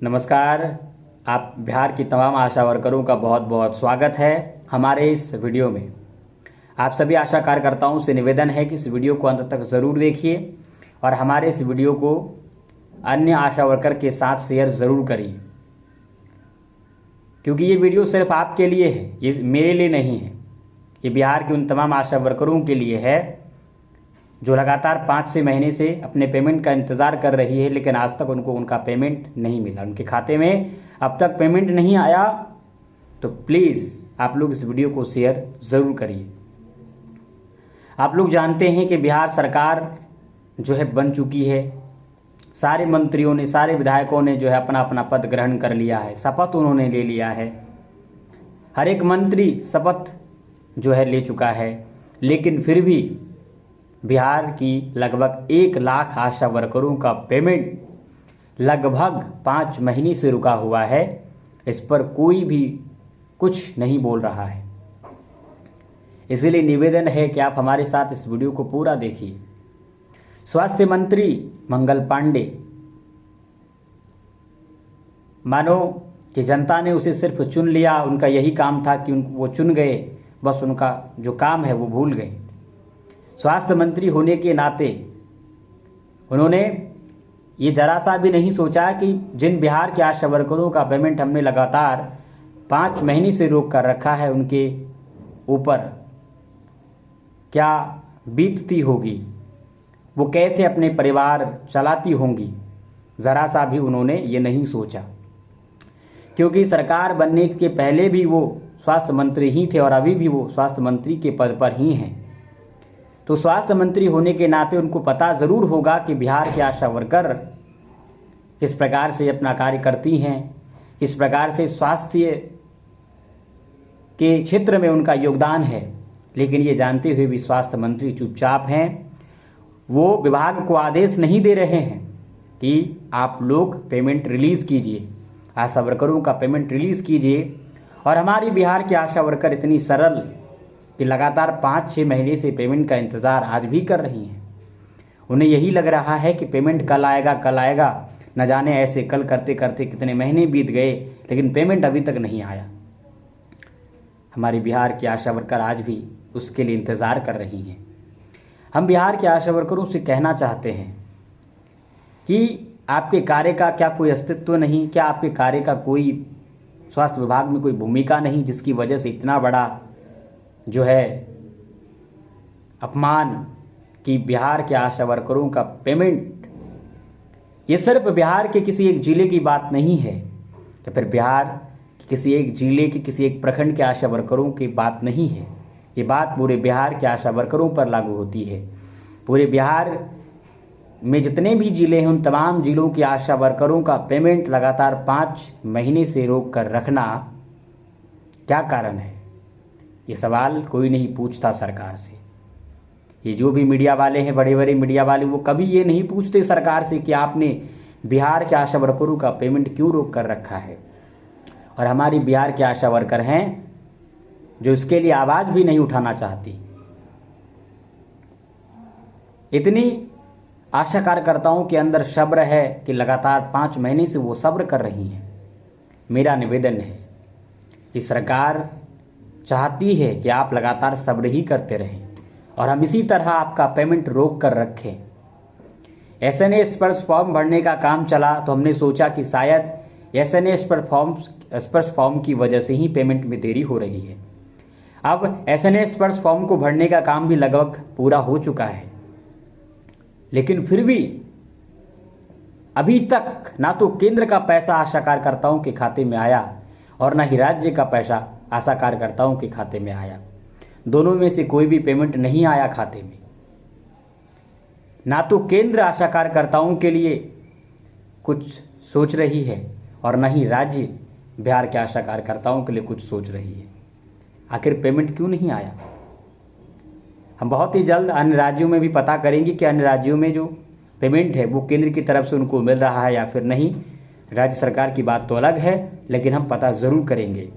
नमस्कार। आप बिहार की तमाम आशा वर्करों का बहुत बहुत स्वागत है हमारे इस वीडियो में। आप सभी आशा कार्यकर्ताओं से निवेदन है कि इस वीडियो को अंत तक ज़रूर देखिए और हमारे इस वीडियो को अन्य आशा वर्कर के साथ शेयर ज़रूर करिए, क्योंकि ये वीडियो सिर्फ आपके लिए है, ये मेरे लिए नहीं है। ये बिहार के उन तमाम आशा वर्करों के लिए है जो लगातार 5-6 महीने से अपने पेमेंट का इंतज़ार कर रही है, लेकिन आज तक उनको उनका पेमेंट नहीं मिला, उनके खाते में अब तक पेमेंट नहीं आया। तो प्लीज़ आप लोग इस वीडियो को शेयर ज़रूर करिए। आप लोग जानते हैं कि बिहार सरकार जो है बन चुकी है। सारे मंत्रियों ने, सारे विधायकों ने जो है अपना अपना पद ग्रहण कर लिया है, शपथ उन्होंने ले लिया है। हर एक मंत्री शपथ जो है ले चुका है, लेकिन फिर भी बिहार की लगभग 1 लाख आशा वर्करों का पेमेंट लगभग 5 महीने से रुका हुआ है। इस पर कोई भी कुछ नहीं बोल रहा है। इसलिए निवेदन है कि आप हमारे साथ इस वीडियो को पूरा देखिए। स्वास्थ्य मंत्री मंगल पांडे, मानो कि जनता ने उसे सिर्फ चुन लिया, उनका यही काम था कि वो चुन गए, बस उनका जो काम है वो भूल गए। स्वास्थ्य मंत्री होने के नाते उन्होंने ये जरा सा भी नहीं सोचा कि जिन बिहार के आशा वर्करों का पेमेंट हमने लगातार 5 महीने से रोक कर रखा है, उनके ऊपर क्या बीतती होगी, वो कैसे अपने परिवार चलाती होंगी, ज़रा सा भी उन्होंने ये नहीं सोचा। क्योंकि सरकार बनने के पहले भी वो स्वास्थ्य मंत्री ही थे और अभी भी वो स्वास्थ्य मंत्री के पद पर ही हैं। तो स्वास्थ्य मंत्री होने के नाते उनको पता ज़रूर होगा कि बिहार के आशा वर्कर किस प्रकार से अपना कार्य करती हैं, किस प्रकार से स्वास्थ्य के क्षेत्र में उनका योगदान है। लेकिन ये जानते हुए भी स्वास्थ्य मंत्री चुपचाप हैं। वो विभाग को आदेश नहीं दे रहे हैं कि आप लोग पेमेंट रिलीज़ कीजिए, आशा वर्करों का पेमेंट रिलीज़ कीजिए। और हमारी बिहार की आशा वर्कर इतनी सरल कि लगातार 5-6 महीने से पेमेंट का इंतज़ार आज भी कर रही हैं। उन्हें यही लग रहा है कि पेमेंट कल आएगा, कल आएगा। न जाने ऐसे कल करते करते कितने महीने बीत गए, लेकिन पेमेंट अभी तक नहीं आया। हमारी बिहार की आशा वर्कर आज भी उसके लिए इंतज़ार कर रही हैं। हम बिहार के आशा वर्करों से कहना चाहते हैं कि आपके कार्य का क्या कोई अस्तित्व नहीं? क्या आपके कार्य का कोई स्वास्थ्य विभाग में कोई भूमिका नहीं, जिसकी वजह से इतना बड़ा जो है अपमान कि बिहार के आशा वर्करों का पेमेंट? ये सिर्फ बिहार के किसी एक जिले की बात नहीं है, या फिर बिहार के किसी एक जिले के किसी एक प्रखंड के आशा वर्करों की बात नहीं है। ये बात पूरे बिहार के आशा वर्करों पर लागू होती है। पूरे बिहार में जितने भी जिले हैं, उन तमाम जिलों के आशा वर्करों का पेमेंट लगातार 5 महीने से रोक कर रखना क्या कारण है? ये सवाल कोई नहीं पूछता सरकार से। ये जो भी मीडिया वाले हैं, बड़े बड़े मीडिया वाले, वो कभी ये नहीं पूछते सरकार से कि आपने बिहार के आशा वर्करों का पेमेंट क्यों रोक कर रखा है। और हमारी बिहार के आशा वर्कर हैं जो इसके लिए आवाज़ भी नहीं उठाना चाहती। इतनी आशा कार्यकर्ताओं के अंदर सब्र है कि लगातार 5 महीने से वो सब्र कर रही हैं। मेरा निवेदन है कि सरकार चाहती है कि आप लगातार सब्र ही करते रहें और हम इसी तरह आपका पेमेंट रोक कर रखें। एसएनए स्पर्श फॉर्म भरने का काम चला तो हमने सोचा कि शायद एसएनए स्पर्श फॉर्म की वजह से ही पेमेंट में देरी हो रही है। अब एसएनए स्पर्श फॉर्म को भरने का काम भी लगभग पूरा हो चुका है, लेकिन फिर भी अभी तक ना तो केंद्र का पैसा आशा कार्यकर्ताओं के खाते में आया और ना ही राज्य का पैसा आशा कार्यकर्ताओं के खाते में आया। दोनों में से कोई भी पेमेंट नहीं आया खाते में। ना तो केंद्र आशा कार्यकर्ताओं के लिए कुछ सोच रही है और ना ही राज्य बिहार के आशा कार्यकर्ताओं के लिए कुछ सोच रही है। आखिर पेमेंट क्यों नहीं आया? हम बहुत ही जल्द अन्य राज्यों में भी पता करेंगे कि अन्य राज्यों में जो पेमेंट है वो केंद्र की तरफ से उनको मिल रहा है या फिर नहीं। राज्य सरकार की बात तो अलग है, लेकिन हम पता ज़रूर करेंगे।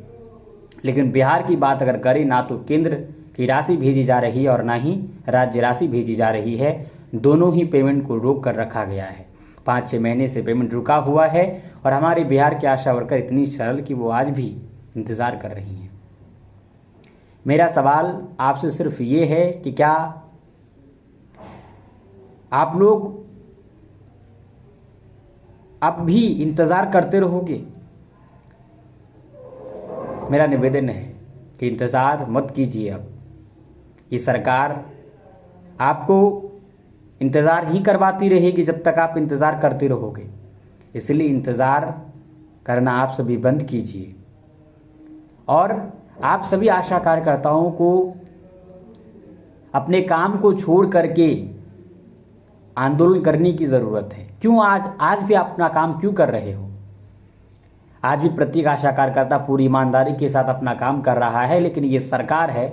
लेकिन बिहार की बात अगर करें, ना तो केंद्र की राशि भेजी जा रही है और ना ही राज्य राशि भेजी जा रही है। दोनों ही पेमेंट को रोक कर रखा गया है। 5-6 महीने से पेमेंट रुका हुआ है और हमारे बिहार के आशा वर्कर इतनी सरल कि वो आज भी इंतज़ार कर रही हैं। मेरा सवाल आपसे सिर्फ ये है कि क्या आप लोग अब भी इंतज़ार करते रहोगे? मेरा निवेदन है कि इंतज़ार मत कीजिए। अब ये सरकार आपको इंतज़ार ही करवाती रहेगी जब तक आप इंतज़ार करते रहोगे। इसलिए इंतज़ार करना आप सभी बंद कीजिए और आप सभी आशा कार्यकर्ताओं को अपने काम को छोड़ करके आंदोलन करने की ज़रूरत है। क्यों आज भी आप अपना काम क्यों कर रहे हो? आज भी प्रत्येक आशा कार्यकर्ता पूरी ईमानदारी के साथ अपना काम कर रहा है, लेकिन ये सरकार है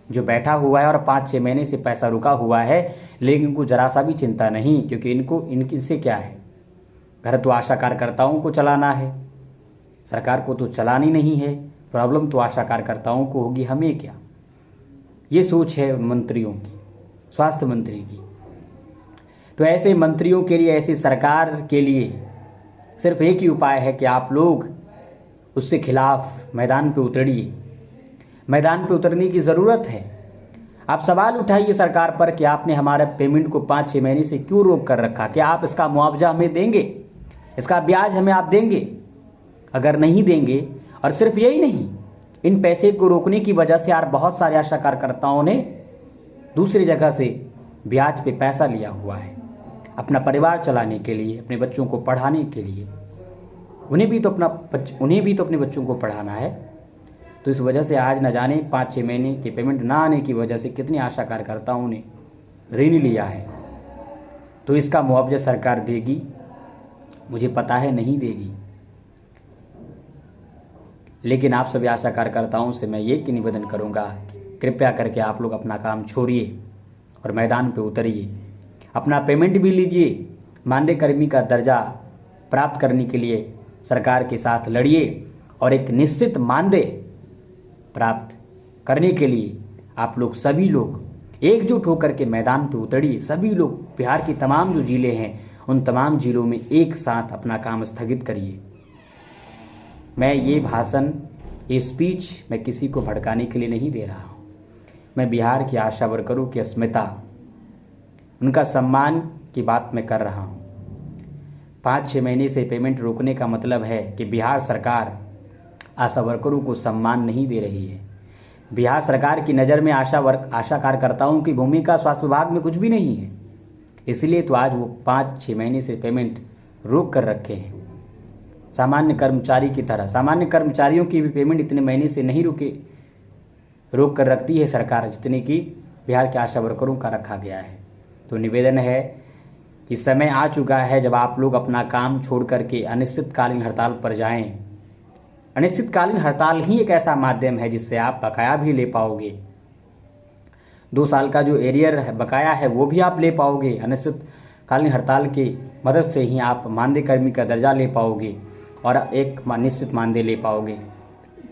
जो बैठा हुआ है और 5-6 महीने से पैसा रुका हुआ है, लेकिन इनको जरा सा भी चिंता नहीं, क्योंकि इनसे क्या है, घर तो आशा कार्यकर्ताओं को चलाना है, सरकार को तो चलानी नहीं है। प्रॉब्लम तो आशा कार्यकर्ताओं को होगी, हमें क्या। ये सोच है मंत्रियों की, स्वास्थ्य मंत्री की। तो ऐसे मंत्रियों के लिए, ऐसी सरकार के लिए सिर्फ एक ही उपाय है कि आप लोग उससे खिलाफ मैदान पे उतरिए। मैदान पे उतरने की ज़रूरत है। आप सवाल उठाइए सरकार पर कि आपने हमारे पेमेंट को 5-6 महीने से क्यों रोक कर रखा? क्या आप इसका मुआवजा हमें देंगे? इसका ब्याज हमें आप देंगे? अगर नहीं देंगे, और सिर्फ यही नहीं, इन पैसे को रोकने की वजह से यार बहुत सारे आशा कार्यकर्ताओं ने दूसरी जगह से ब्याज पे पैसा लिया हुआ है अपना परिवार चलाने के लिए, अपने बच्चों को पढ़ाने के लिए। उन्हें भी तो अपने बच्चों को पढ़ाना है। तो इस वजह से आज न जाने 5-6 महीने के पेमेंट ना आने की वजह से कितने आशा कार्यकर्ताओं ने ऋण लिया है। तो इसका मुआवजा सरकार देगी? मुझे पता है नहीं देगी। लेकिन आप सभी आशा कार्यकर्ताओं से मैं ये निवेदन करूँगा, कृपया करके आप लोग अपना काम छोड़िए और मैदान पे उतरिए। अपना पेमेंट भी लीजिए। मानदेय कर्मी का दर्जा प्राप्त करने के लिए सरकार के साथ लड़िए और एक निश्चित मानदेय प्राप्त करने के लिए आप लोग सभी लोग एकजुट होकर के मैदान पे उतरिए। सभी लोग, बिहार की तमाम जो जिले हैं उन तमाम जिलों में एक साथ अपना काम स्थगित करिए। मैं ये भाषण, ये स्पीच मैं किसी को भड़काने के लिए नहीं दे रहा हूँ। मैं बिहार की आशा वर्करों की अस्मिता, उनका सम्मान की बात मैं कर रहा हूँ। 5-6 महीने से पेमेंट रोकने का मतलब है कि बिहार सरकार आशा वर्करों को सम्मान नहीं दे रही है। बिहार सरकार की नज़र में आशा कार्यकर्ताओं की भूमिका स्वास्थ्य विभाग में कुछ भी नहीं है। इसलिए तो आज वो 5-6 महीने से पेमेंट रोक कर रखे हैं। सामान्य कर्मचारी की तरह, सामान्य कर्मचारियों की भी पेमेंट इतने महीने से नहीं रोक कर रखती है सरकार, जितने की बिहार के आशा वर्करों का रखा गया है। तो निवेदन है कि समय आ चुका है जब आप लोग अपना काम छोड़ करके अनिश्चितकालीन हड़ताल पर जाएं। अनिश्चितकालीन हड़ताल ही एक ऐसा माध्यम है जिससे आप बकाया भी ले पाओगे। 2 साल का जो एरियर है, बकाया है, वो भी आप ले पाओगे। अनिश्चितकालीन हड़ताल की मदद से ही आप मानदेय कर्मी का दर्जा ले पाओगे और एक निश्चित मानदेय ले पाओगे।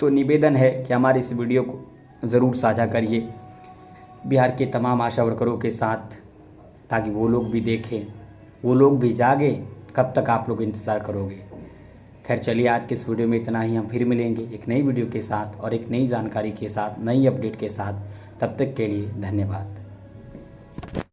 तो निवेदन है कि हमारी इस वीडियो को ज़रूर साझा करिए बिहार के तमाम आशा वर्करों के साथ, ताकि वो लोग भी देखें, वो लोग भी जागे। कब तक आप लोग इंतज़ार करोगे? खैर चलिए, आज के इस वीडियो में इतना ही। हम फिर मिलेंगे एक नई वीडियो के साथ और एक नई जानकारी के साथ, नई अपडेट के साथ। तब तक के लिए धन्यवाद।